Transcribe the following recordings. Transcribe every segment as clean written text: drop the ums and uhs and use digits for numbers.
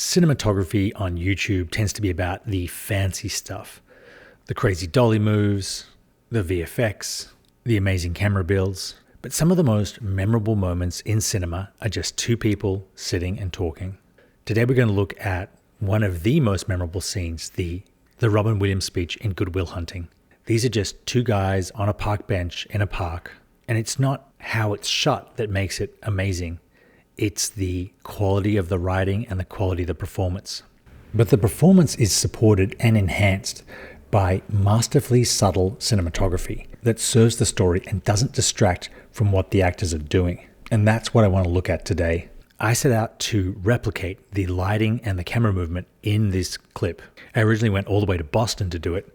cinematography on YouTube tends to be about the fancy stuff. The crazy dolly moves, the VFX, the amazing camera builds. But some of the most memorable moments in cinema are just two people sitting and talking. Today we're going to look at one of the most memorable scenes, the Robin Williams speech in Good Will Hunting. These are just two guys on a park bench in a park, and it's not how it's shot that makes it amazing. It's the quality of the writing and the quality of the performance. But the performance is supported and enhanced by masterfully subtle cinematography that serves the story and doesn't distract from what the actors are doing. And that's what I want to look at today. I set out to replicate the lighting and the camera movement in this clip. I originally went all the way to Boston to do it,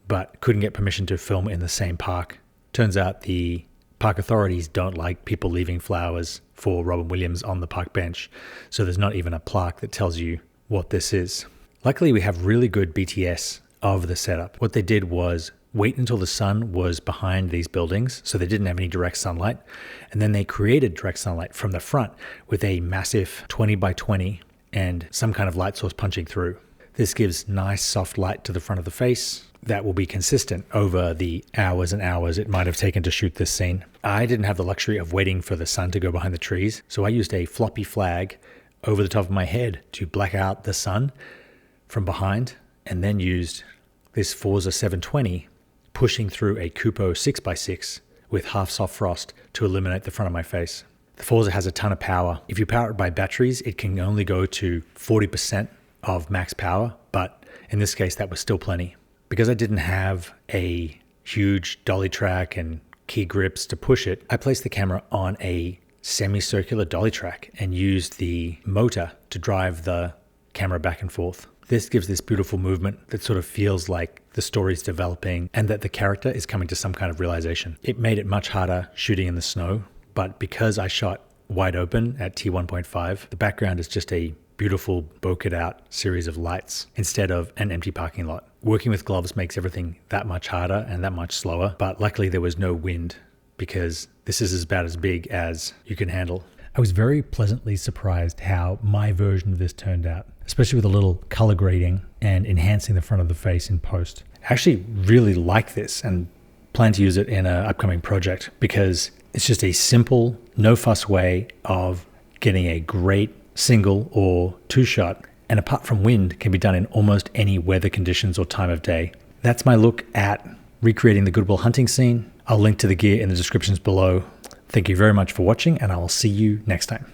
but couldn't get permission to film in the same park. Turns out the park authorities don't like people leaving flowers for Robin Williams on the park bench, so there's not even a plaque that tells you what this is. Luckily, we have really good BTS of the setup. What they did was wait until the sun was behind these buildings, so they didn't have any direct sunlight, and then they created direct sunlight from the front with a massive 20 by 20 and some kind of light source punching through. This gives nice soft light to the front of the face that will be consistent over the hours and hours it might have taken to shoot this scene. I didn't have the luxury of waiting for the sun to go behind the trees, so I used a floppy flag over the top of my head to black out the sun from behind, and then used this Forza 720 pushing through a Kupo 6x6 with half soft frost to illuminate the front of my face. The Forza has a ton of power. If you power it by batteries, it can only go to 40% of max power, but in this case, that was still plenty. Because I didn't have a huge dolly track and key grips to push it, I placed the camera on a semicircular dolly track and used the motor to drive the camera back and forth. This gives this beautiful movement that sort of feels like the story's developing and that the character is coming to some kind of realization. It made it much harder shooting in the snow, but because I shot wide open at T1.5, the background is just a beautiful bokeh out series of lights instead of an empty parking lot. Working with gloves makes everything that much harder and that much slower, but luckily there was no wind because this is about as big as you can handle. I was very pleasantly surprised how my version of this turned out, especially with a little color grading and enhancing the front of the face in post. I actually really like this and plan to use it in an upcoming project because it's just a simple, no fuss way of getting a great single or two shot, and apart from wind, can be done in almost any weather conditions or time of day. That's my look at recreating the Good Will Hunting scene. I'll link to the gear in the descriptions below. Thank you very much for watching, and I will see you next time.